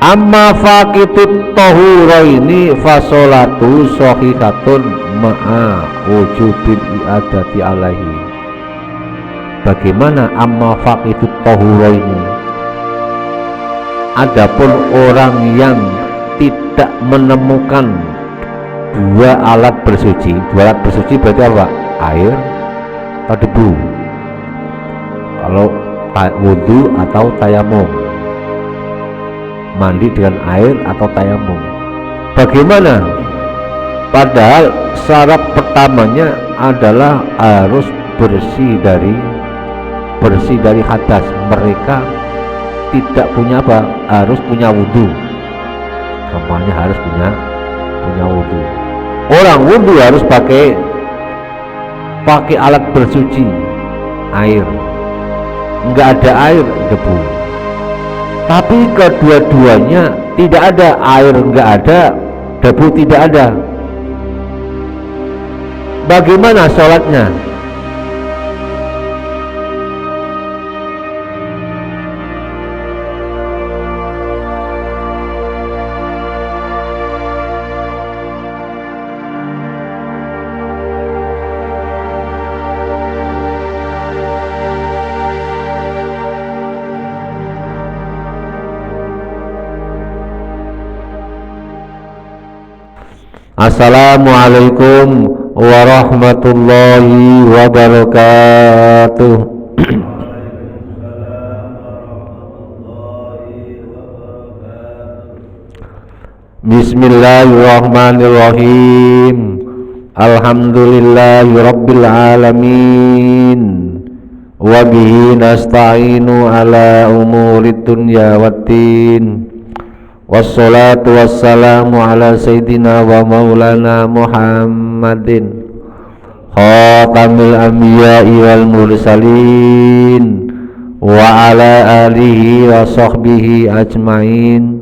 Amma faqitut tahuraini fasolatu shahihatun ma'a wujubil i'adati alaihi. Bagaimana amma faqitut tahuraini? Adapun orang yang tidak menemukan dua alat bersuci berarti apa? Air atau debu. Kalau wudu atau tayamum, mandi dengan air atau tayamum. Bagaimana? Padahal syarat pertamanya adalah harus bersih dari hadas. Mereka tidak punya apa? Harus punya wudu. Kampanye harus punya wudu. Orang wudu harus pakai alat bersuci, air. Enggak ada air, debu. Tapi kedua-duanya tidak ada, air enggak ada, debu tidak ada. Bagaimana sholatnya? Assalamualaikum warahmatullahi wabarakatuh. Bismillahirrahmanirrahim. Alhamdulillahi rabbil alamin. Wa bihi nasta'inu ala umurid dunya waddin. Wassalatu wassalamu ala sayyidina wa maulana Muhammadin khatamil anbiya'i wal mursalin wa ala alihi wa sahbihi ajmain.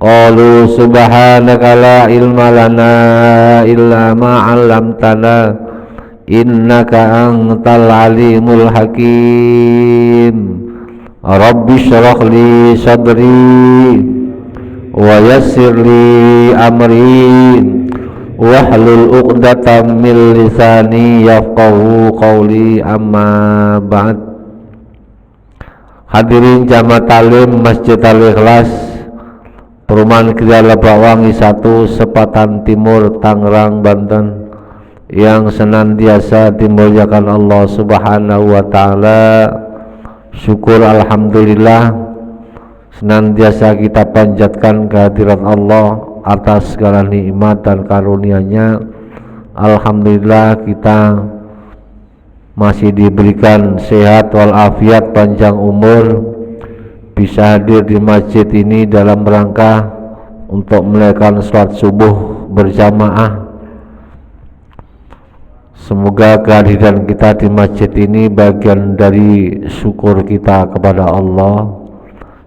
Qalu subhanaka la ilma lana illa ma 'allamtana innaka antal alimul hakim. Rabbi shrah li sadri wa yassir li amri wahlul 'uqdatam min lisani yafqahu qawli, amma ba'd. Hadirin jamaah talim Masjid Al-Ikhlas, Perumahan Gria Lebakwangi 1, Sepatan Timur, Tangerang, Banten, yang senantiasa dimuliakan Allah Subhanahu wa taala. Syukur alhamdulillah senantiasa kita panjatkan kehadirat Allah atas segala nikmat dan karunia-Nya. Alhamdulillah kita masih diberikan sehat walafiat, panjang umur, bisa hadir di masjid ini dalam rangka untuk melakukan sholat subuh berjamaah. Semoga kehadiran kita di masjid ini bagian dari syukur kita kepada Allah.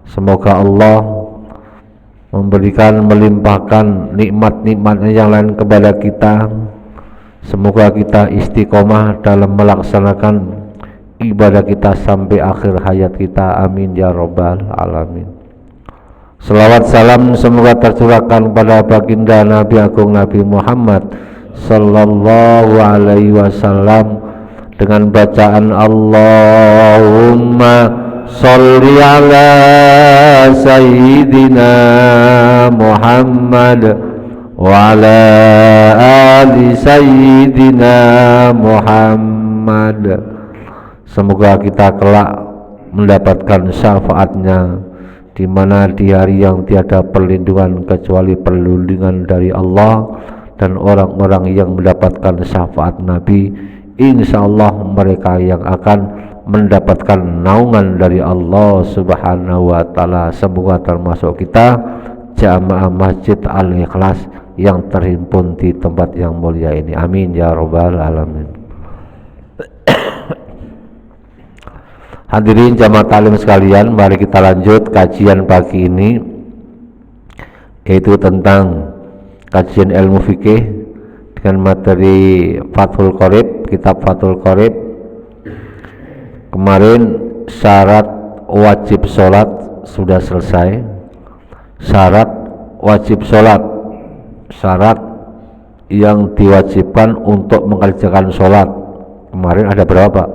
Semoga Allah memberikan, melimpahkan nikmat-nikmatnya yang lain kepada kita. Semoga kita istiqomah dalam melaksanakan ibadah kita sampai akhir hayat kita. Amin ya rabbal alamin. Selawat salam semoga tercurahkan pada baginda Nabi Agung Nabi Muhammad sallallahu alaihi wasallam dengan bacaan Allahumma sholli ala sayyidina Muhammad wa ala ali sayyidina Muhammad. Semoga kita kelak mendapatkan syafaatnya, di mana di hari yang tiada perlindungan kecuali perlindungan dari Allah, dan orang-orang yang mendapatkan syafaat Nabi, insyaallah mereka yang akan mendapatkan naungan dari Allah Subhanahu wa taala. Semoga termasuk kita jamaah Masjid Al-Ikhlas yang terhimpun di tempat yang mulia ini. Amin ya rabbal alamin. Hadirin jamaah talim sekalian, mari kita lanjut kajian pagi ini, yaitu tentang kajian ilmu fikih dengan materi Fathul Qorib, kitab Fathul Qorib. Kemarin syarat wajib sholat sudah selesai. Syarat wajib sholat, syarat yang diwajibkan untuk mengerjakan sholat kemarin ada berapa?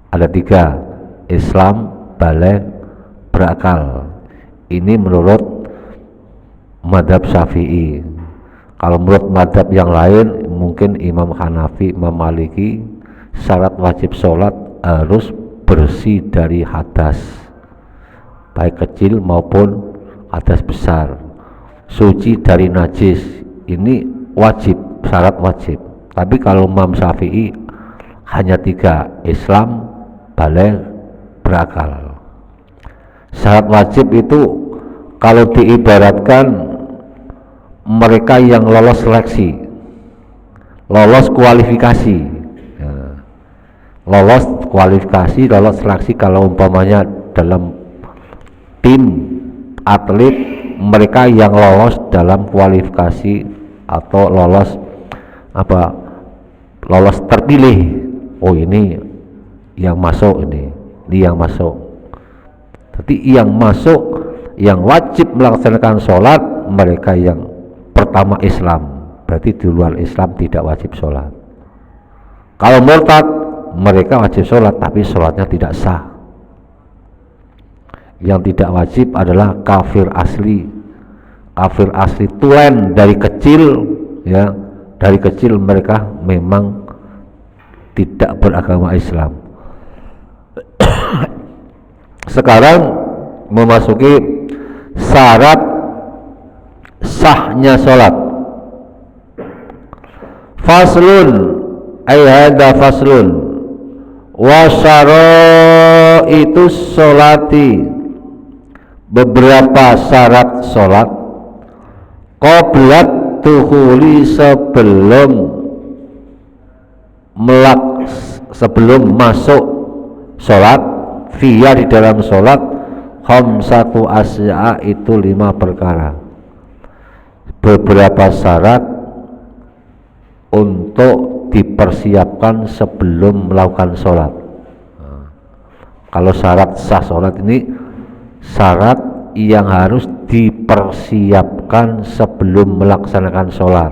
Ada 3. Islam, baligh, berakal. Ini menurut madhab Syafi'i. Kalau menurut madhab yang lain, mungkin Imam Hanafi, Imam Maliki, syarat wajib sholat harus bersih dari hadas, baik kecil maupun hadas besar, suci dari najis. Ini wajib, syarat wajib. Tapi kalau Imam Syafi'i hanya 3, Islam, baligh, berakal. Syarat wajib itu kalau diibaratkan mereka yang lolos seleksi, lolos kualifikasi, lolos kualifikasi, lolos seleksi. Kalau umpamanya dalam tim atlet, mereka yang lolos dalam kualifikasi atau lolos lolos terpilih. Oh, ini yang masuk, ini yang masuk. Jadi yang masuk, yang wajib melaksanakan sholat, mereka yang pertama Islam, berarti di luar Islam tidak wajib sholat. Kalau murtad, mereka wajib sholat tapi sholatnya tidak sah. Yang tidak wajib adalah kafir asli. Kafir asli tulen dari kecil, ya, dari kecil mereka memang tidak beragama Islam. Sekarang memasuki syarat sahnya sholat. Faslun ay hadza faslun wa syaraitu sholati, beberapa syarat sholat qablat tuhuli, sebelum masuk sholat, via di dalam sholat, khamsatu asya, itu 5 perkara. Beberapa syarat untuk dipersiapkan sebelum melakukan sholat. Kalau syarat sah sholat ini syarat yang harus dipersiapkan sebelum melaksanakan sholat.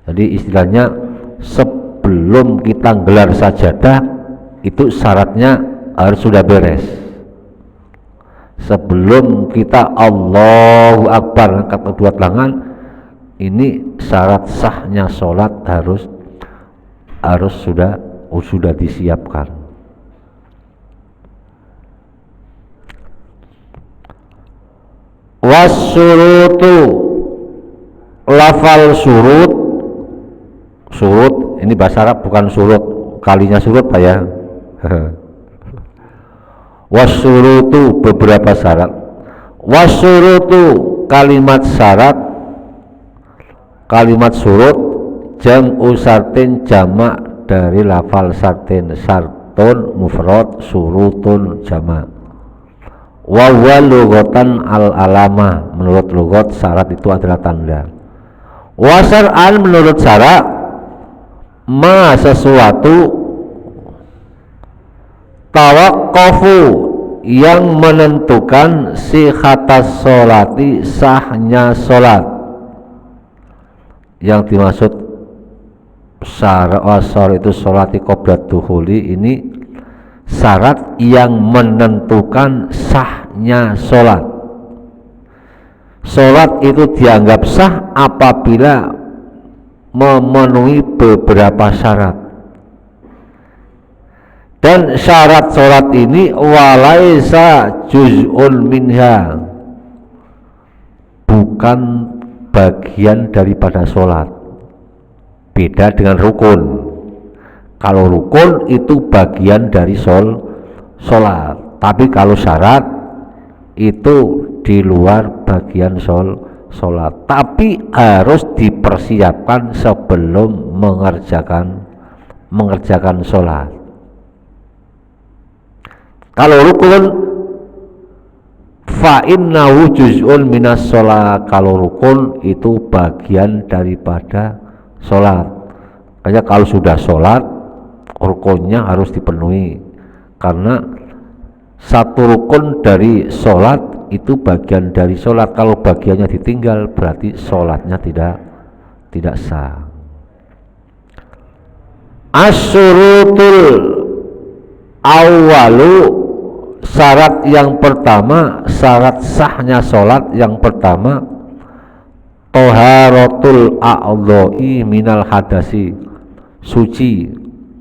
Jadi istilahnya sebelum kita gelar sajadah itu syaratnya harus sudah beres. Sebelum kita Allahu Akbar angkat kedua tangan, ini syarat sahnya sholat harus sudah disiapkan. Wasyurutu, lafal surut ini bahasa Arab, bukan surut kalinya surut Pak ya. Wasyurutu, beberapa syarat. Wasyurutu, kalimat syarat, kalimat surut, jam'u syartin, jamak dari lafal syartin. Syartun mufrad, surutun jamak. Wa huwa lughatan al-alamah, menurut lughat syarat itu adalah tanda. Wa syar'an, menurut syarat, ma sesuatu tawaqqafu, yang menentukan sihhatas sholati, sahnya sholat. Yang dimaksud syarat itu sholati qablat dukhuli, ini syarat yang menentukan sahnya sholat. Sholat itu dianggap sah apabila memenuhi beberapa syarat. Dan syarat sholat ini walaisa juz'un minha, bukan bagian daripada sholat. Beda dengan rukun. Kalau rukun itu bagian dari sholat, tapi kalau syarat itu di luar bagian sholat, tapi harus dipersiapkan sebelum mengerjakan sholat. Kalau rukun fa innahu juz'un minas sholat, kalau rukun itu bagian daripada sholat. Makanya kalau sudah sholat, rukunnya harus dipenuhi, karena satu rukun dari sholat itu bagian dari sholat. Kalau bagiannya ditinggal berarti sholatnya tidak sah. Asyurutul awalu, syarat yang pertama, syarat sahnya sholat yang pertama, toharatul a'dha'i minal hadasi, suci,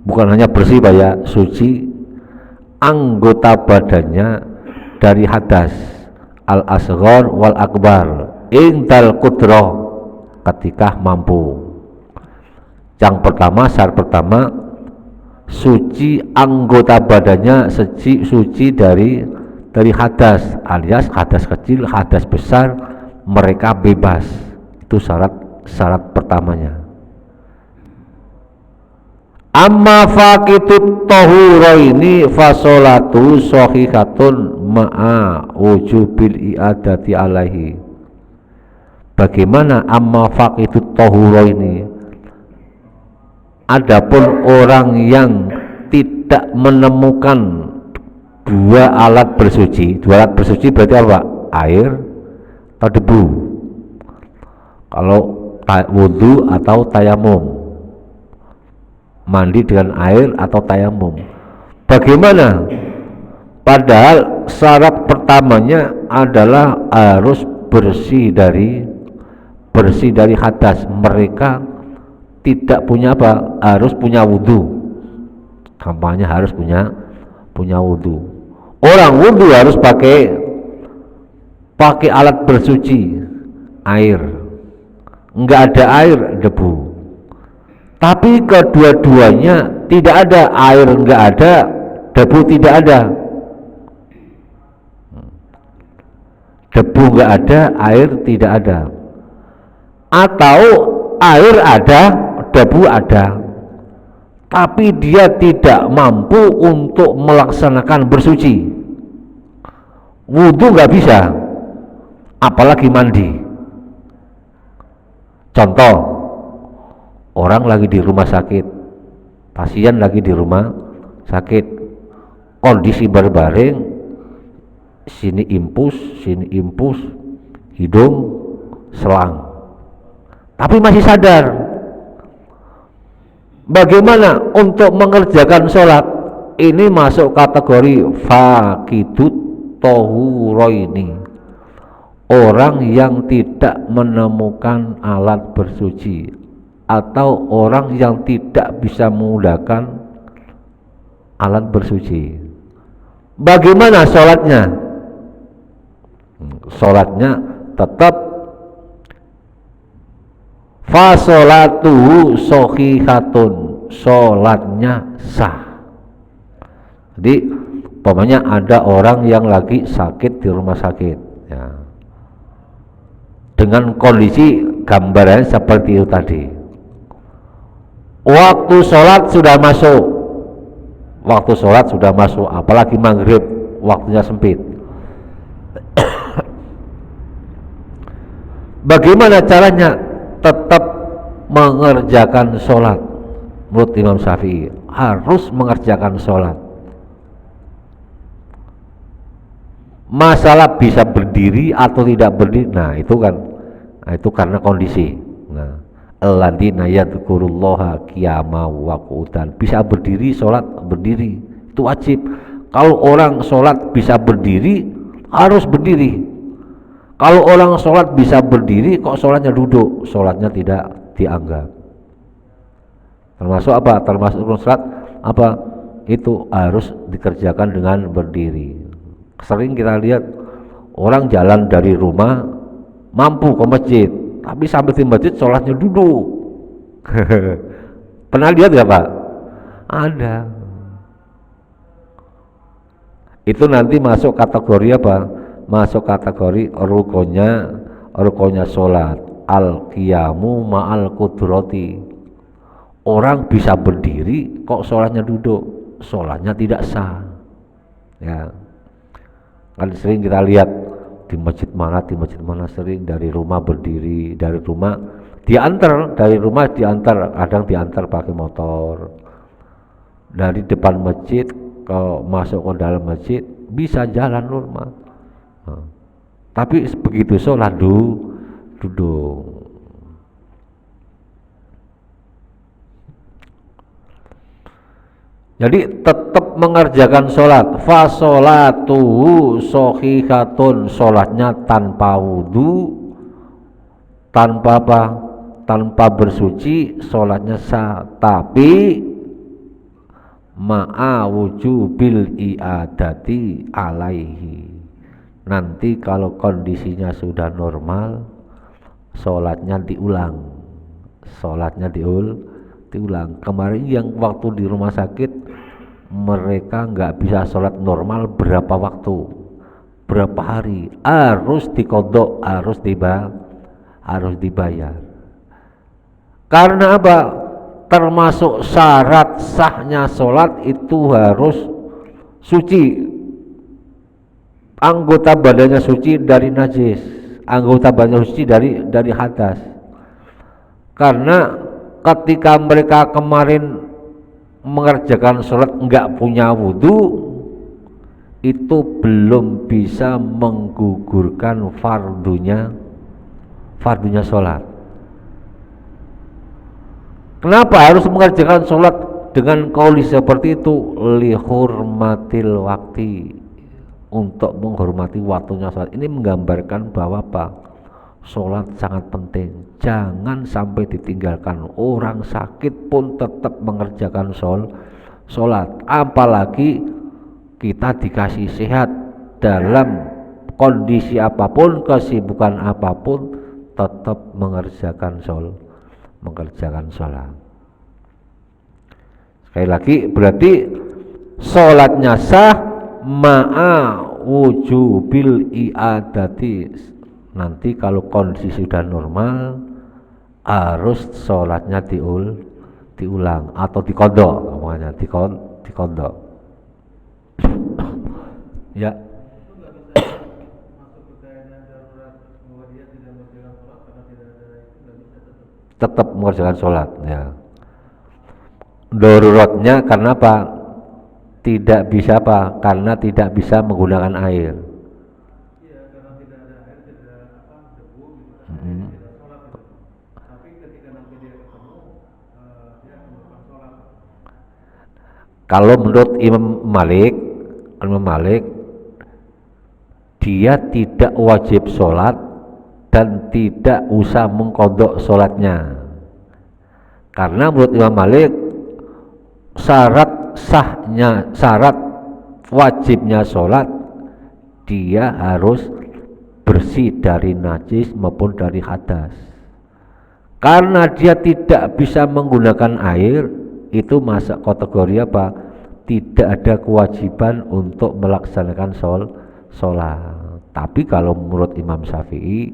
bukan hanya bersih Pak ya, suci anggota badannya dari hadas, al asghar wal akbar, indal qudrah, ketika mampu. Yang pertama, syarat pertama, suci anggota badannya, suci dari hadas, alias hadas kecil, hadas besar, mereka bebas. Itu syarat pertamanya. Amma faqitut tahuraini fasolatu shahihatun ma'a wujubil i'adati alaihi. Bagaimana amma faqitut tahuraini? Adapun orang yang tidak menemukan dua alat bersuci berarti apa? Air atau debu. Kalau wudhu atau tayamum, mandi dengan air atau tayamum. Bagaimana? Padahal syarat pertamanya adalah harus bersih dari hadas. Mereka tidak punya apa? Harus punya wudhu. Kampanye harus punya wudhu. Orang wudhu harus pakai alat bersuci, air. Enggak ada air, debu. Tapi kedua-duanya tidak ada, air enggak ada, debu tidak ada. Debu enggak ada, air tidak ada. Atau air ada, debu ada, tapi dia tidak mampu untuk melaksanakan bersuci. Wudhu nggak bisa, apalagi mandi. Contoh, orang lagi di rumah sakit, pasien lagi di rumah sakit, kondisi berbaring, sini impus, hidung selang, tapi masih sadar. Bagaimana untuk mengerjakan sholat? Ini masuk kategori faqidut tahuraini, orang yang tidak menemukan alat bersuci, atau orang yang tidak bisa menggunakan alat bersuci. Bagaimana sholatnya? Sholatnya tetap fasolatuhu shahihatun, sholatnya sah. Jadi umpamanya ada orang yang lagi sakit di rumah sakit ya, dengan kondisi gambarannya seperti itu tadi. Waktu sholat sudah masuk, apalagi maghrib, waktunya sempit. Bagaimana caranya? Tetap mengerjakan sholat. Menurut Imam Syafi'i harus mengerjakan sholat. Masalah bisa berdiri atau tidak berdiri, nah itu karena kondisi. Nah, alladzina yadhkurullaha qiyaman wa qu'udan, bisa berdiri sholat berdiri, itu wajib. Kalau orang sholat bisa berdiri, harus berdiri. Kalau orang sholat bisa berdiri, kok sholatnya duduk, sholatnya tidak dianggap. Termasuk apa? Termasuk sholat apa? Itu harus dikerjakan dengan berdiri. Sering kita lihat orang jalan dari rumah mampu ke masjid, tapi sampai di masjid sholatnya duduk. Pernah lihat gak Pak? Ada. Itu nanti masuk kategori apa? Masuk kategori rukunnya sholat, al-qiyamu ma'al qudrati. Orang bisa berdiri kok sholatnya duduk, sholatnya tidak sah ya. Kan sering kita lihat di masjid mana sering dari rumah berdiri, dari rumah diantar, kadang diantar pakai motor dari depan masjid ke masuk ke dalam masjid, bisa jalan normal. Tapi begitu sholat duduk. Jadi tetap mengerjakan sholat. Fa sholatuhu shohihatun, sholatnya tanpa wudhu, tanpa apa? Tanpa bersuci, sholatnya sah. Tapi ma'a wujubil i'adati alaihi. Nanti kalau kondisinya sudah normal, sholatnya diulang. Kemarin yang waktu di rumah sakit, mereka nggak bisa sholat normal berapa waktu, berapa hari, harus dikodok, harus dibayar. Karena apa? Termasuk syarat sahnya sholat itu harus suci, anggota badannya suci dari najis, anggota badannya suci dari hadas. Karena ketika mereka kemarin mengerjakan sholat enggak punya wudhu, itu belum bisa menggugurkan fardunya sholat. Kenapa harus mengerjakan sholat dengan kondisi seperti itu? Lihurmatil waktu, untuk menghormati waktunya sholat. Ini menggambarkan bahwa apa? Sholat sangat penting, jangan sampai ditinggalkan. Orang sakit pun tetap mengerjakan sholat, apalagi kita dikasih sehat dalam kondisi apapun, kesibukan apapun, tetap mengerjakan sholat. Sekali lagi, berarti sholatnya sah ma'a wujubil i'adati. Nanti kalau kondisi sudah normal, harus sholatnya diulang atau dikodok, namanya dikodok. Ya. Tetap mengerjakan sholat. Ya. Daruratnya karena apa? Tidak bisa apa? Karena tidak bisa menggunakan air. Kalau menurut Imam Malik, dia tidak wajib sholat dan tidak usah mengkodok sholatnya. Karena menurut Imam Malik, syarat wajibnya sholat, dia harus bersih dari najis maupun dari hadas. Karena dia tidak bisa menggunakan air, itu masuk kategori apa? Tidak ada kewajiban untuk melaksanakan sholat. Tapi kalau menurut Imam Syafi'i,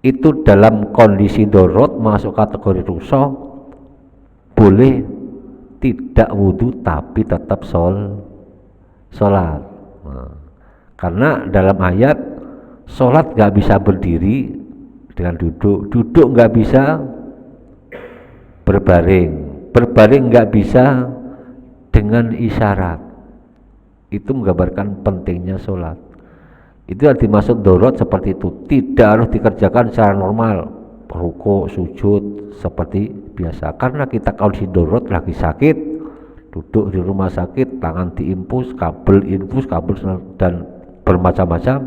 itu dalam kondisi darurat masuk kategori rukhsah, boleh tidak wudhu tapi tetap sholat. Nah, karena dalam ayat sholat nggak bisa berdiri dengan duduk nggak bisa berbaring nggak bisa dengan isyarat. Itu menggambarkan pentingnya sholat. Itu yang dimaksud darurat seperti itu. Tidak harus dikerjakan secara normal, rukuk, sujud seperti biasa. Karena kita kalau di darurat lagi sakit, duduk di rumah sakit, tangan diinfus, kabel dan bermacam-macam.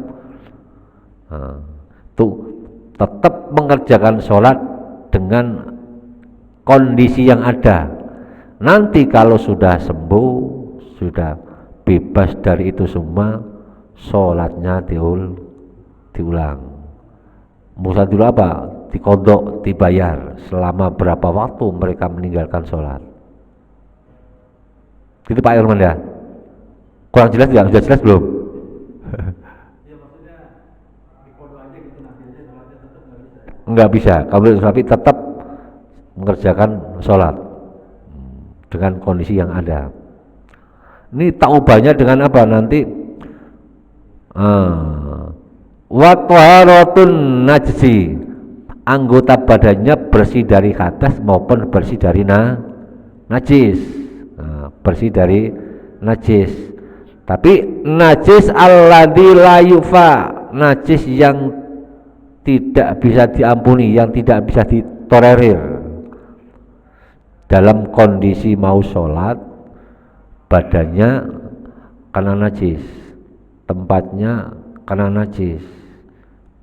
Nah, tuh tetap mengerjakan sholat dengan kondisi yang ada. Nanti kalau sudah sembuh, sudah bebas dari itu semua, sholatnya diulang. Musa dulu apa? Dikodok, dibayar selama berapa waktu mereka meninggalkan sholat. Itu Pak Irman ya? Kurang jelas tidak? Sudah jelas belum? Ya, maksudnya dikodok aja gitu, nanti aja sholatnya tetap nggak bisa. Kalau tapi tetap mengerjakan sholat dengan kondisi yang ada. Ini taubahnya dengan apa nanti? Wa taharatun najsi, anggota badannya bersih dari hadas maupun bersih dari najis. Bersih dari najis. Tapi najis alladzi la yufa, najis yang tidak bisa diampuni, yang tidak bisa ditolerir dalam kondisi mau sholat, badannya kena najis, tempatnya kena najis,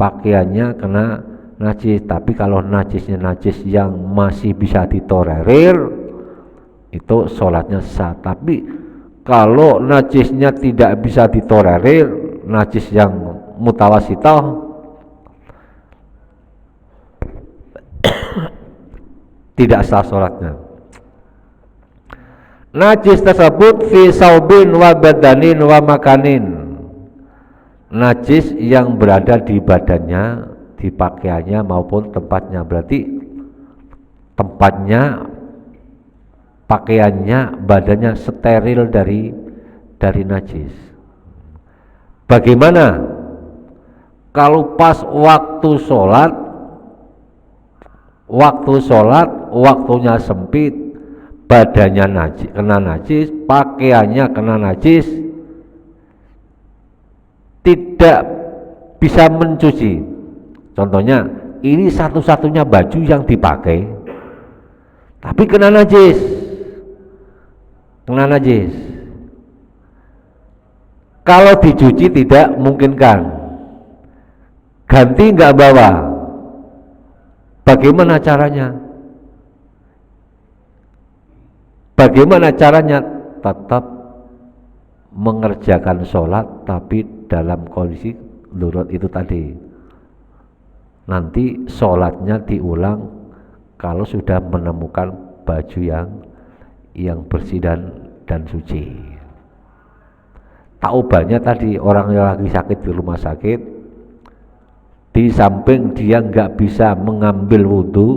pakaiannya kena najis. Tapi kalau najisnya najis yang masih bisa ditolerir, itu sholatnya sah. Tapi kalau najisnya tidak bisa ditolerir, najis yang mutawasithah, tidak sah sholatnya. Najis tersebut fi saubin wa badanin wa makanin, najis yang berada di badannya, di pakaiannya maupun tempatnya. Berarti tempatnya, pakaiannya, badannya steril dari najis. Bagaimana kalau pas waktu sholat, waktunya sempit, badannya najis, kena najis, pakaiannya kena najis, tidak bisa mencuci. Contohnya, ini satu-satunya baju yang dipakai, tapi kena najis. Kalau dicuci tidak memungkinkan, ganti nggak bawa. Bagaimana caranya? Tetap mengerjakan sholat, tapi dalam kondisi darurat itu tadi. Nanti sholatnya diulang kalau sudah menemukan baju yang bersih dan suci. Taubannya tadi, orang yang lagi sakit di rumah sakit, di samping dia nggak bisa mengambil wudhu,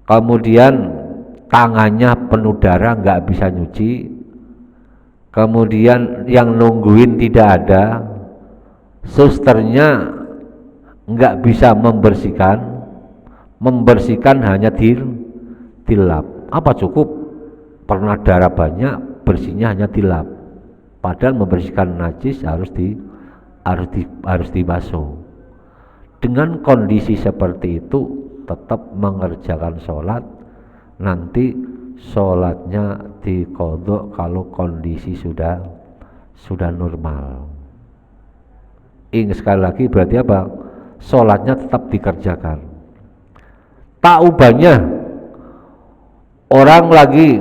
kemudian tangannya penuh darah, nggak bisa nyuci, kemudian yang nungguin tidak ada, susternya nggak bisa membersihkan hanya dilap. Apa cukup? Pernah darah banyak, bersihnya hanya dilap. Padahal membersihkan najis harus dibasuh. Dengan kondisi seperti itu tetap mengerjakan sholat, nanti sholatnya diqadha kalau kondisi sudah normal. Ingat sekali lagi, berarti apa? Sholatnya tetap dikerjakan. Taubahnya, orang lagi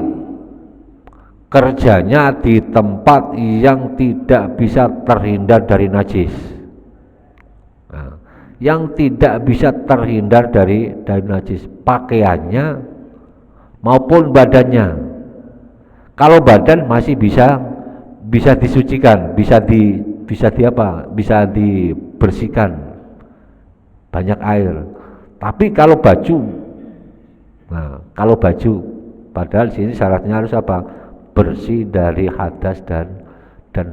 kerjanya di tempat yang tidak bisa terhindar dari najis, yang tidak bisa terhindar dari najis, pakaiannya maupun badannya. Kalau badan masih bisa disucikan, bisa dibersihkan banyak air. Tapi kalau baju, padahal sini syaratnya harus apa? Bersih dari hadas dan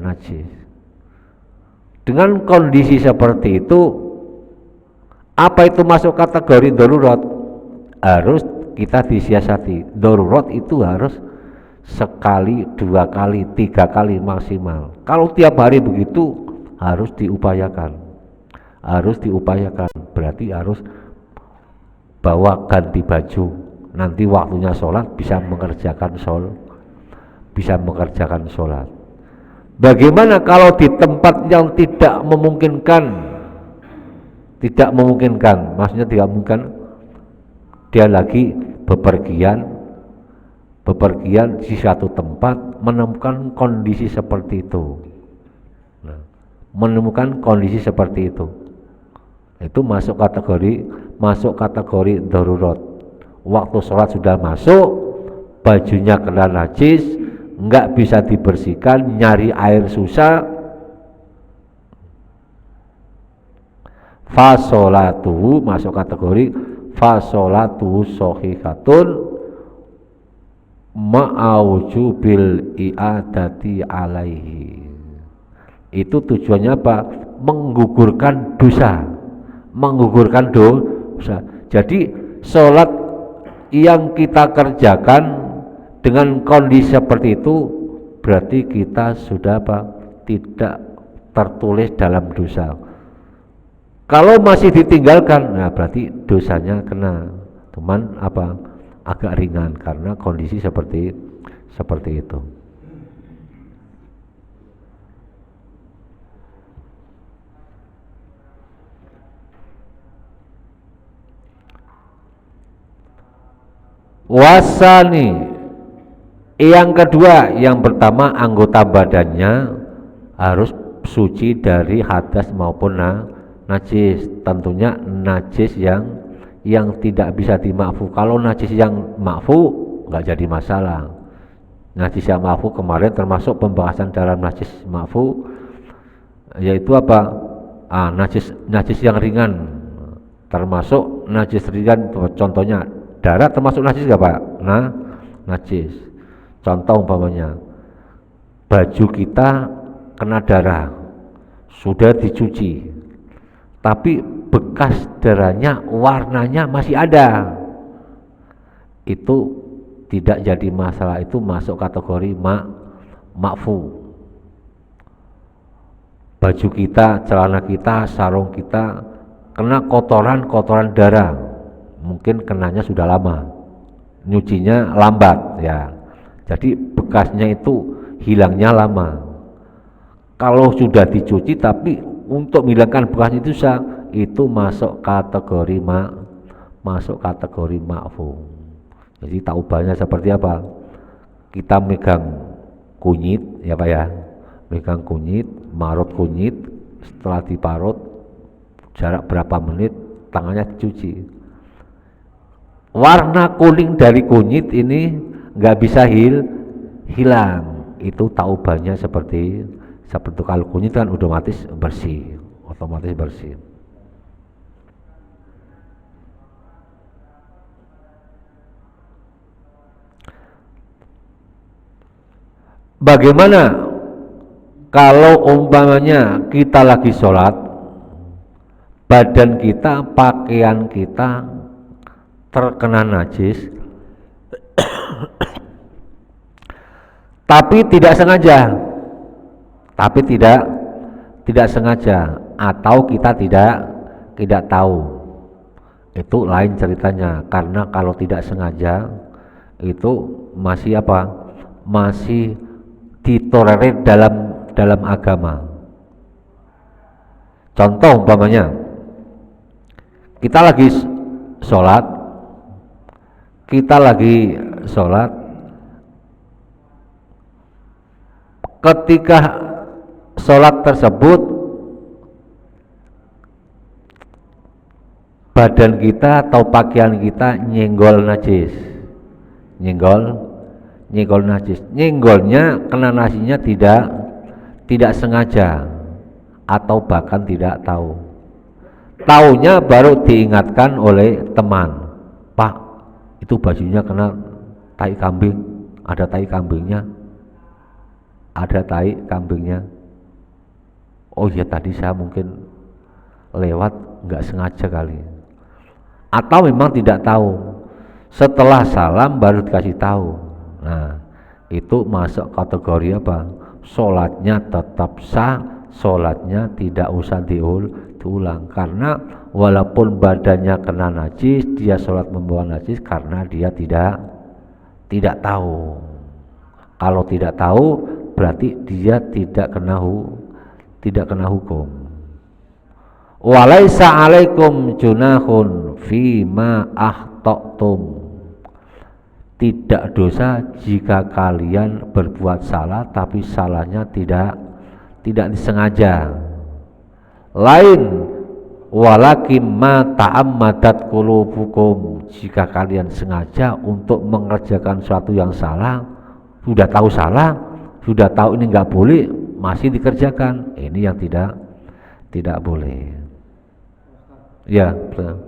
najis. Dengan kondisi seperti itu, apa itu masuk kategori darurat? Harus kita disiasati. Darurat itu harus sekali, 2 kali, 3 kali maksimal. Kalau tiap hari begitu, harus diupayakan. Berarti harus bawa ganti baju. Nanti waktunya sholat bisa mengerjakan sholat. Bagaimana kalau di tempat yang tidak memungkinkan, maksudnya tidak mungkin, dia lagi bepergian di suatu tempat, menemukan kondisi seperti itu. Itu masuk kategori darurat. Waktu sholat sudah masuk, bajunya kena najis, nggak bisa dibersihkan, nyari air susah, fasolatuhu, masuk kategori fasolatuhu shahihatun ma'awjubil i'adati alaihi. Itu tujuannya apa? Menggugurkan dosa. Jadi sholat yang kita kerjakan dengan kondisi seperti itu, berarti kita sudah apa? Tidak tertulis dalam dosa. Kalau masih ditinggalkan, nah berarti dosanya kena, cuman apa, agak ringan karena kondisi seperti itu. Wasani, yang kedua, yang pertama anggota badannya harus suci dari hadas maupun najis. Tentunya najis yang tidak bisa dimakfu. Kalau najis yang makfu nggak jadi masalah. Najis yang makfu kemarin termasuk pembahasan dalam najis makfu, yaitu apa? Najis yang ringan, termasuk najis ringan. Contohnya darah termasuk najis nggak Pak? Nah, najis. Contoh umpamanya baju kita kena darah, sudah dicuci, tapi bekas darahnya warnanya masih ada, itu tidak jadi masalah, itu masuk kategori makfu. Baju kita, celana kita, sarung kita kena kotoran darah, mungkin kenanya sudah lama, nyucinya lambat ya, jadi bekasnya itu hilangnya lama. Kalau sudah dicuci tapi untuk menghilangkan bekas itu masuk kategori makfu. Jadi taubahnya seperti apa? Kita megang kunyit ya Pak ya, megang kunyit, marut kunyit, setelah diparut jarak berapa menit tangannya dicuci, warna kuning dari kunyit ini nggak bisa hilang, itu taubahnya seperti kalau kunyit kan otomatis bersih. Bagaimana kalau umpamanya kita lagi sholat, badan kita, pakaian kita terkena najis, tapi tidak sengaja, atau kita tidak tahu, itu lain ceritanya. Karena kalau tidak sengaja itu masih apa? Masih ditolerir dalam agama. Contoh umpamanya kita lagi sholat, ketika sholat tersebut badan kita atau pakaian kita nyenggol najis, nyenggolnya kena najisnya tidak sengaja atau bahkan tidak tahu. Taunya baru diingatkan oleh teman, Pak, itu bajunya kena tai kambing, ada tai kambingnya. Oh ya, tadi saya mungkin lewat nggak sengaja kali, atau memang tidak tahu, setelah salam baru dikasih tahu. Nah, itu masuk kategori apa? Sholatnya tetap sah, sholatnya tidak usah diulang, karena walaupun badannya kena najis, dia sholat membawa najis karena dia tidak tahu. Kalau tidak tahu berarti dia tidak kena hukum. Walaisa alaikum junahun fima akhtatum, tidak dosa jika kalian berbuat salah tapi salahnya tidak disengaja. Lain walakin ma ta'ammadat qulubukum, jika kalian sengaja untuk mengerjakan sesuatu yang salah, sudah tahu salah, sudah tahu ini nggak boleh, masih dikerjakan, ini yang tidak boleh. Ya, betul.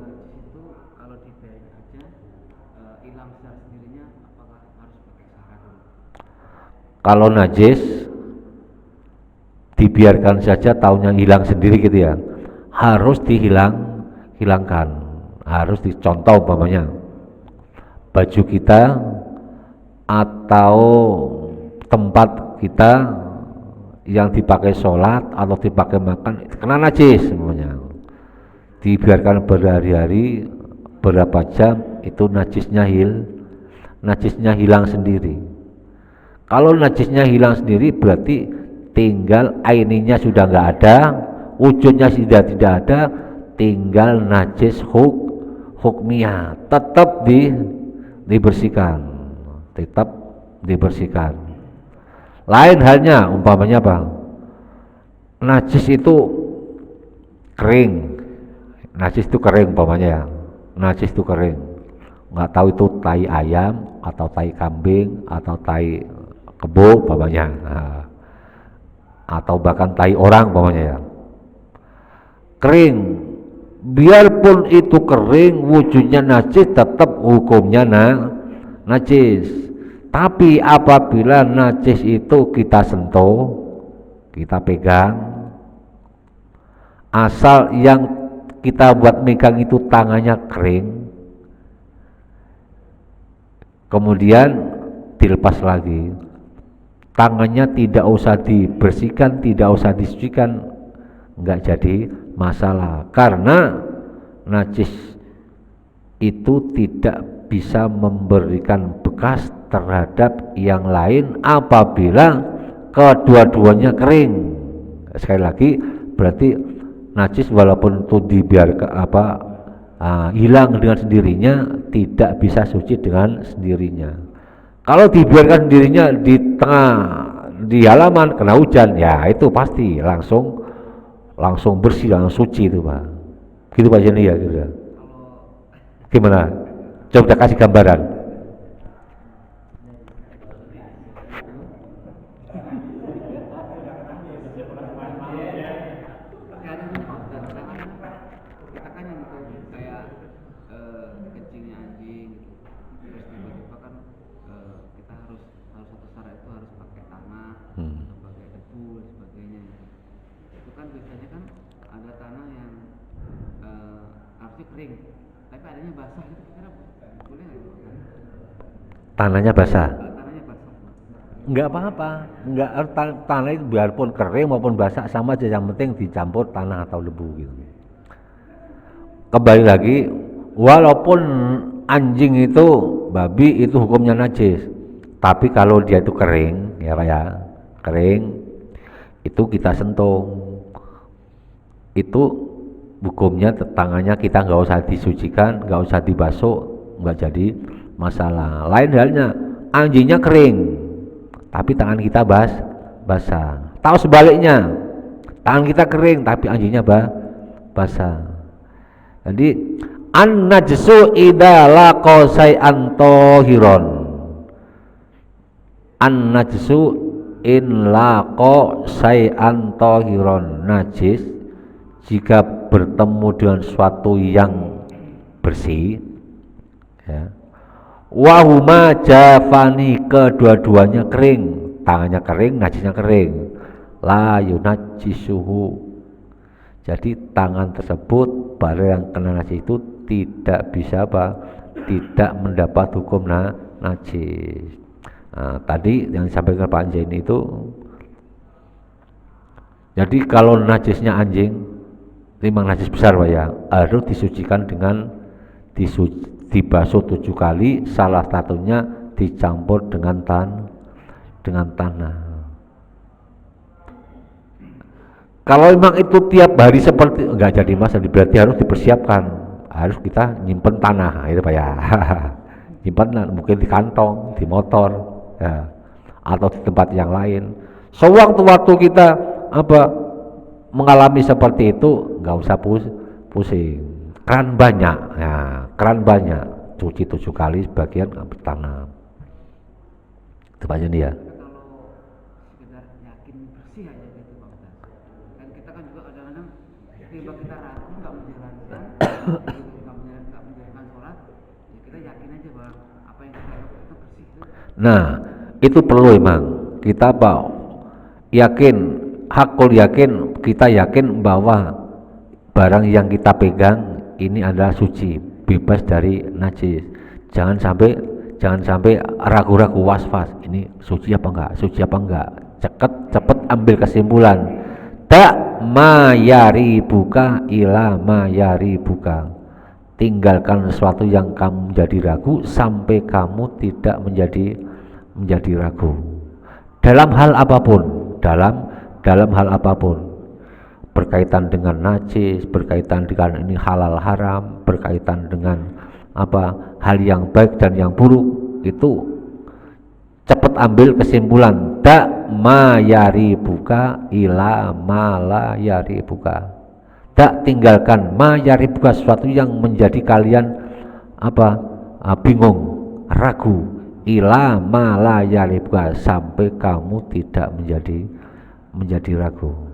Kalau dibiarin aja hilang secara sendirinya, apakah harus pakai syarat dulu? Kalau najis dibiarkan saja taunya hilang sendiri gitu ya, harus hilangkan, harus dicontoh umpamanya baju kita atau tempat kita yang dipakai sholat atau dipakai makan kena najis semuanya, dibiarkan berhari-hari berapa jam itu najisnya hilang sendiri. Kalau najisnya hilang sendiri berarti tinggal aininya sudah nggak ada, wujudnya sudah tidak ada, tinggal najis hukmiyah tetap dibersihkan, tetap dibersihkan. Lain halnya umpamanya apa? Najis itu kering, umpamanya ya. Najis itu kering, nggak tahu itu tai ayam atau tai kambing atau tai kebo umpamanya, atau bahkan tai orang umpamanya ya. Kering, biarpun itu kering, wujudnya najis tetap hukumnya najis. Tapi apabila najis itu kita sentuh, kita pegang, asal yang kita buat megang itu tangannya kering, kemudian dilepas lagi, tangannya tidak usah dibersihkan, tidak usah disucikan, enggak jadi masalah, karena najis itu tidak bisa memberikan bekas terhadap yang lain apabila kedua-duanya kering. Sekali lagi berarti najis walaupun itu dibiarkan hilang dengan sendirinya tidak bisa suci dengan sendirinya. Kalau dibiarkan sendirinya di halaman kena hujan, ya itu pasti langsung bersih, langsung suci itu Pak. Gitu Pak Jenny ya gitu. Gimana? Coba kasih gambaran. Kita kan yang kayak kencingnya anjing gitu, terus tiba-tiba kan kita harus satu syarat itu harus pakai tanah atau pakai debu dan sebagainya gitu. Itu kan biasanya kan ada tanah yang harusnya kering tapi adanya basah, itu kira boleh nggak itu? Tanahnya basah. Tanahnya basah. Enggak apa-apa, enggak, tanah itu biarpun kering maupun basah sama aja, yang penting dicampur tanah atau debu gitu. Kembali lagi, walaupun anjing itu, babi itu hukumnya najis, tapi kalau dia itu kering, ya Pak ya, kering, itu kita sentuh, itu hukumnya tangannya kita nggak usah disucikan, nggak usah dibasuh, nggak jadi masalah. Lain halnya, anjingnya kering, tapi tangan kita basah. Tahu sebaliknya, tangan kita kering, tapi anjingnya basah. Jadi an-najsu idza laqa syai'an tahiron. An-najsu in laqa syai'an tahiron. Najis jika bertemu dengan suatu yang bersih, ya. Wahuma jafani, kedua-duanya kering, tangannya kering, najisnya kering. La yunajjisuhu. Jadi tangan tersebut pada yang kena najis itu tidak bisa tidak mendapat hukum najis. Nah, tadi yang disampaikan Pak Anjing itu, jadi kalau najisnya anjing, memang najis besar Pak ya, harus disucikan dengan dibasuh 7 kali, salah satunya dicampur dengan tanah. Kalau memang itu tiap hari seperti enggak jadi masalah, berarti harus dipersiapkan, harus kita nyimpen tanah, itu Pak ya. Nyimpen mungkin di kantong, di motor, ya, atau di tempat yang lain. Sewaktu-waktu kita mengalami seperti itu, nggak usah pusing. Keran banyak, ya, keran banyak, cuci 7 kali, sebagian tanam. Itu Pak Jendi ya. Sekedar yakin bersih aja gitu Pak Ustaz. Dan kita kan juga kadang-kadang tiba kita ragu nggak menjalankan, nggak menjalankan sholat, ya kita yakin aja bahwa apa yang kita lakukan itu bersih. Nah, itu perlu emang kita yakin, hakul yakin, kita yakin bahwa barang yang kita pegang ini adalah suci, bebas dari najis. Jangan sampai ragu-ragu, was-was, ini suci apa enggak, cepet ambil kesimpulan. Tak mayari buka ila mayari buka. Tinggalkan sesuatu yang kamu menjadi ragu sampai kamu tidak menjadi ragu. Dalam hal apapun, dalam hal apapun. Berkaitan dengan najis, berkaitan dengan ini halal haram, berkaitan dengan apa hal yang baik dan yang buruk, itu cepat ambil kesimpulan. Tak mayari buka ila malayari buka. Tak tinggalkan mayari buka, sesuatu yang menjadi kalian bingung, ragu, ila malayari buka, sampai kamu tidak menjadi ragu.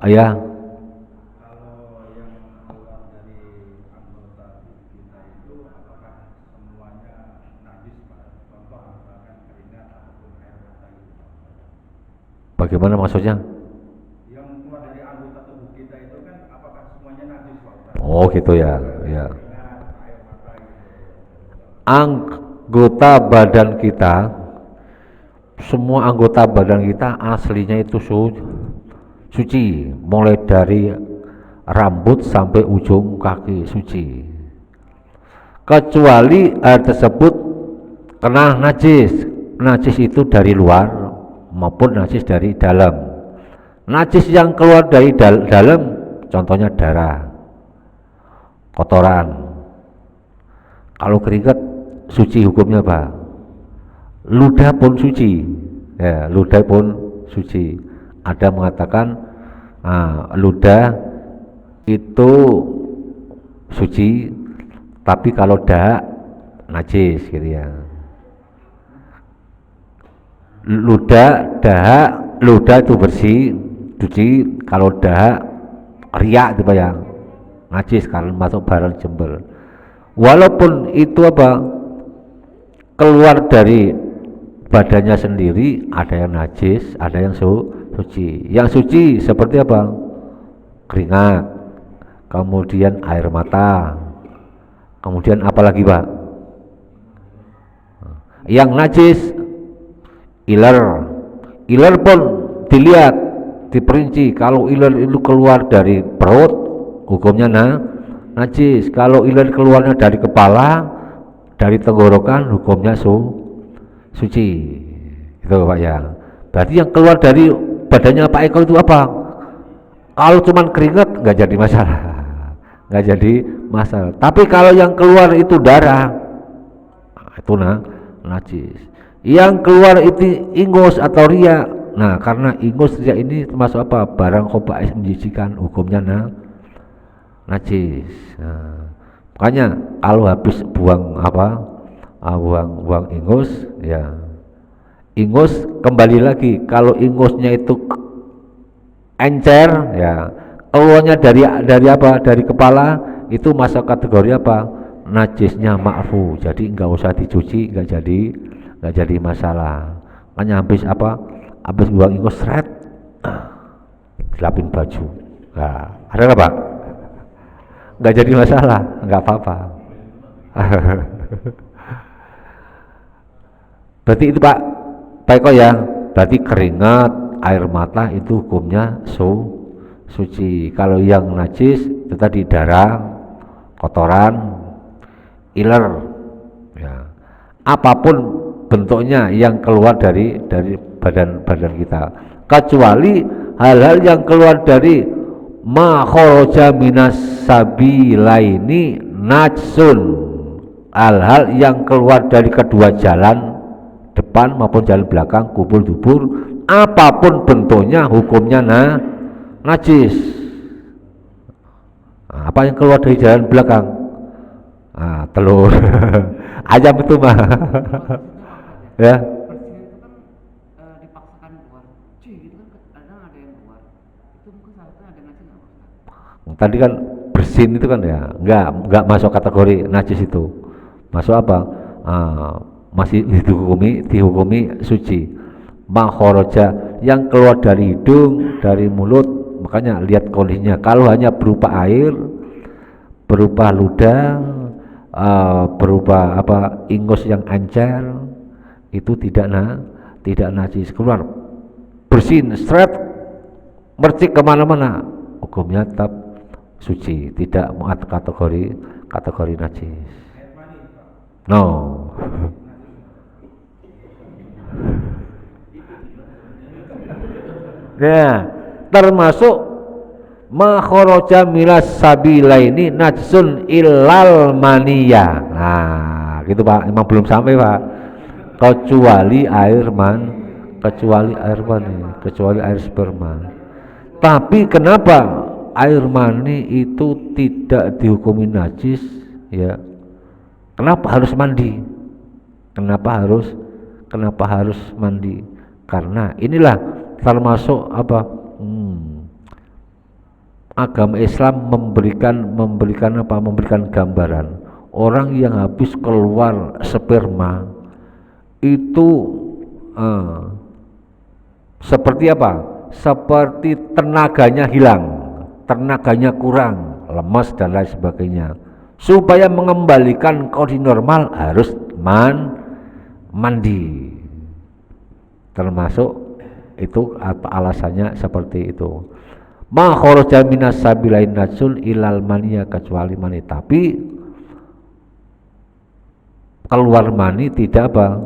Ya. Kalau yang keluar dari anggota kita itu apakah semuanya najis, Pak? Contoh misalkan keringat ataupun air mata itu. Bagaimana maksudnya? Yang keluar dari anggota tubuh kita itu kan apakah semuanya najis, Pak? Oh gitu ya, ya. Keringat, air mata itu. Anggota badan kita, semua anggota badan kita aslinya itu suci, mulai dari rambut sampai ujung kaki suci, kecuali air tersebut kena najis. Najis itu dari luar maupun najis dari dalam. Najis yang keluar dari dalam contohnya darah, kotoran. Kalau keringat suci hukumnya apa? Ludah pun suci, ya, ludah pun suci. Ada mengatakan ludah itu suci, tapi kalau dahak najis gitu ya. Ludah itu bersih, suci. Kalau dahak riak itu ya najis karena masuk barang jembel. Walaupun itu keluar dari badannya sendiri, ada yang najis, ada yang suci. Yang suci seperti apa? Keringat, kemudian air mata, kemudian apa lagi, Pak? Yang najis iler pun dilihat, diperinci. Kalau iler itu keluar dari perut, hukumnya najis. Kalau iler keluarnya dari kepala, dari tenggorokan, hukumnya suci. Itu Pak ya. Berarti yang keluar dari badannya Pak Eko itu apa? Kalau cuman keringat nggak jadi masalah, tapi kalau yang keluar itu darah, itu najis. Yang keluar itu ingus atau riak. Nah, karena ingus riak ini termasuk apa? Barang khaba'is menjijikan, hukumnya najis. Nah, makanya kalau habis buang buang ingus, ya ingus kembali lagi. Kalau ingusnya itu encer, ya keluarnya dari kepala, itu masuk kategori apa? Najisnya ma'fu. Jadi nggak usah dicuci, nggak jadi masalah. Makanya habis buang ingus seret, dilapin baju. Nah, ada nggak Pak? Nggak jadi masalah, nggak apa-apa. Berarti itu Pak Eko ya, berarti keringat, air mata itu hukumnya suci. Kalau yang najis itu tadi darah, kotoran, iler, ya. Apapun bentuknya yang keluar dari badan kita, kecuali hal-hal yang keluar dari ma kharaja minas sabilaini najsun, hal-hal yang keluar dari kedua jalan depan maupun jalan belakang, kubur dubur, apapun bentuknya hukumnya najis. Apa yang keluar dari jalan belakang? Telur ayam itu mah ya. Bersin itu kan dipaksakan keluar, gitu kan kadang ada yang keluar. Itu mungkin salah satunya ada najis nggak Pak? Tadi kan bersin itu kan ya, nggak masuk kategori najis itu. Masuk apa? Masih dihukumi suci. Makhoroja yang keluar dari hidung, dari mulut, makanya lihat kondisinya. Kalau hanya berupa air, berupa ludah, berupa ingus yang encer, itu tidak najis. Keluar bersihin seret mercik kemana-mana, hukumnya tetap suci, tidak kategori najis. No. Nah, termasuk makharaja milas sabilaini najsun illal maniya. Nah, gitu Pak, emang belum sampai Pak. Kecuali air mani, kecuali air sperma. Tapi kenapa air mani itu tidak dihukumi najis ya? Kenapa harus mandi? Kenapa harus mandi? Karena inilah termasuk apa? Agama Islam memberikan gambaran orang yang habis keluar sperma itu seperti apa? Seperti tenaganya hilang, tenaganya kurang, lemas dan lain sebagainya. Supaya mengembalikan kondisi normal harus mandi. Termasuk itu apa alasannya seperti itu. Ma kharaja minas sabilain najsun ilal maniya, kecuali mani. Tapi keluar mani tidak apa?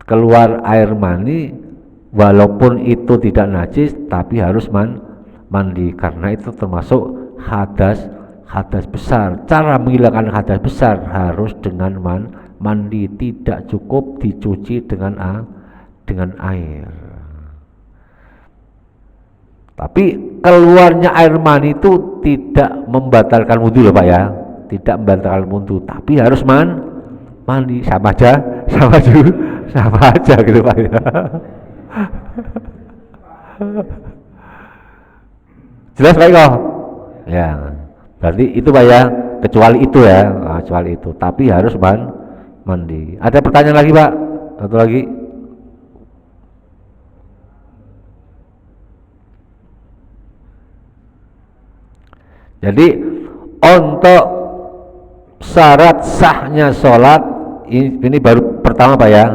Keluar air mani walaupun itu tidak najis tapi harus mandi, karena itu termasuk hadas besar. Cara menghilangkan hadas besar harus dengan mandi, tidak cukup dicuci dengan air. Tapi keluarnya air mani itu tidak membatalkan wudu loh Pak ya, tidak membatalkan wudu, tapi harus mandi. Sama aja gitu Pak ya. Jelas Pak Iko? Ya, berarti itu Pak ya, kecuali itu ya, kecuali itu, tapi harus mandi. Ada pertanyaan lagi Pak? Satu lagi? Jadi untuk syarat sahnya sholat ini baru pertama Pak ya,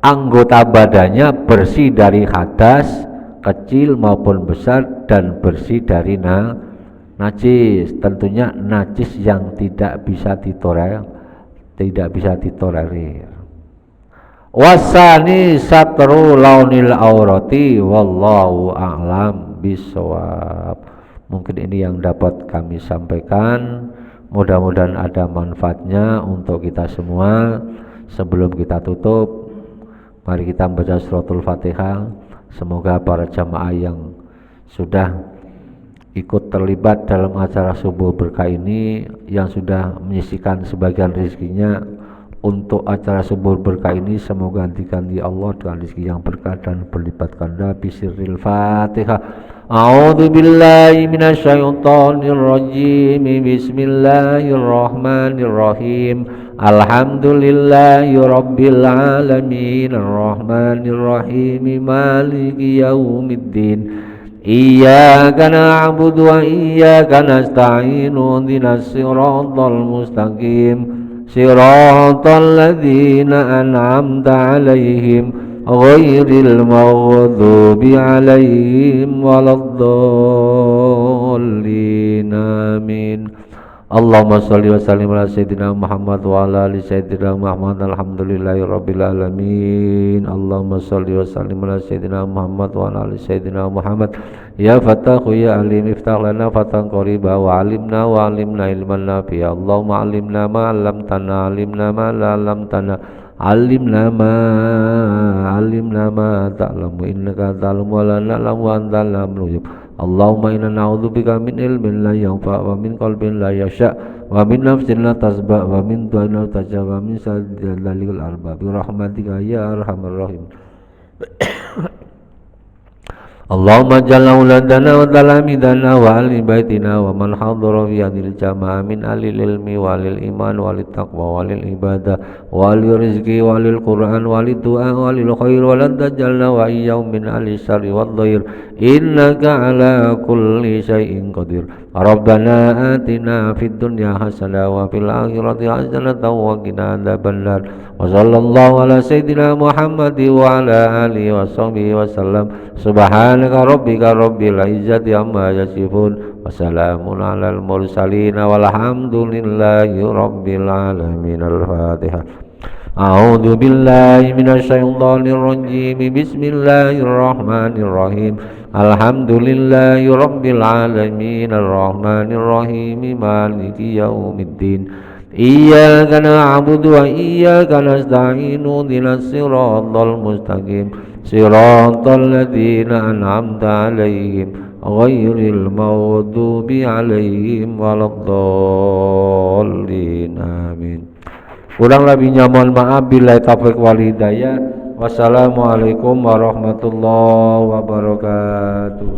anggota badannya bersih dari hadas kecil maupun besar dan bersih dari najis. Tentunya najis yang tidak bisa ditolerir. Wasani satru launil aurati wallahu a'lam bishawab. Mungkin ini yang dapat kami sampaikan. Mudah-mudahan ada manfaatnya untuk kita semua. Sebelum kita tutup, mari kita membaca suratul Fatihah. Semoga para jamaah yang sudah ikut terlibat dalam acara subuh berkah ini, yang sudah menyisihkan sebagian rezekinya untuk acara subuh berkah ini, semoga diganti Allah dengan rezeki yang berkah dan berlipat ganda. Bisirril Fatihah. A'udzu billahi minasyaitonir rajim. Bismillahirrahmanirrahim. Alhamdulillahi rabbil alamin, arrahmanir rahim, maliki yaumiddin. Iyyaka na'budu wa iyyaka nasta'inu, ihdinas siratal mustaqim, siratal ladzina an'amta 'alaihim ghairil maghdubi 'alaihim waladdallin. Amin. Allahumma shalli wa sallim ala sayyidina Muhammad wa ala ali sayyidina Muhammad. Alhamdulillahi rabbil alamin. Allahumma shalli wa sallim ala sayyidina Muhammad wa ala ali sayyidina Muhammad. Ya Fatahu ya Alim, iftah lana fatan qariba wa alimna ilman nafi'a. Allahumma alimna ma 'allamtana, alimna ma la 'allamtana, alimna ma ta'lamu, innaka ta'lamu wa la na'lamu wa anta 'allamul ghuyub. Allahumma inna na'udzubika min ilmin la yanfa' wa min qalbin la yasha' wa min nafsin la tasba' wa min du'ain la tajab wa min saddalikal arbab bi rahmatika ya arhamar rahim. Allahumma jalla uladana wa talamidana wa ahli baitina wa man hadara fi hadhil jamaah min alil ilmi walil iman walil taqwa walil ibadah walil rizqi walil quran walil du'a walil khair walad dajalna wa iyyahum min ahli syarri wad dhair. إنك على كل شيء قدير ربنا آتنا في الدنيا حسنة وفي الآخرة حسنة وقنا عذاب النار وصلى الله على سيدنا محمد وعلى آله وصحبه وسلم سبحانك ربك رب العزة عما يصفون وسلام على المرسلين والحمد لله رب العالمين. الفاتحة. أعوذ بالله من الشيطان الرجيم بسم الله الرحمن الرحيم الحمد لله رب العالمين الرحمن الرحيم مالك يوم الدين إياك نعبد وإياك نستعين اهدنا الصراط المستقيم صراط الذين أنعمت عليهم غير المغضوب عليهم ولا الضالين آمين. Kurang lebihnya mohon maaf, billahi taufiq wal hidayah. Wassalamualaikum warahmatullahi wabarakatuh.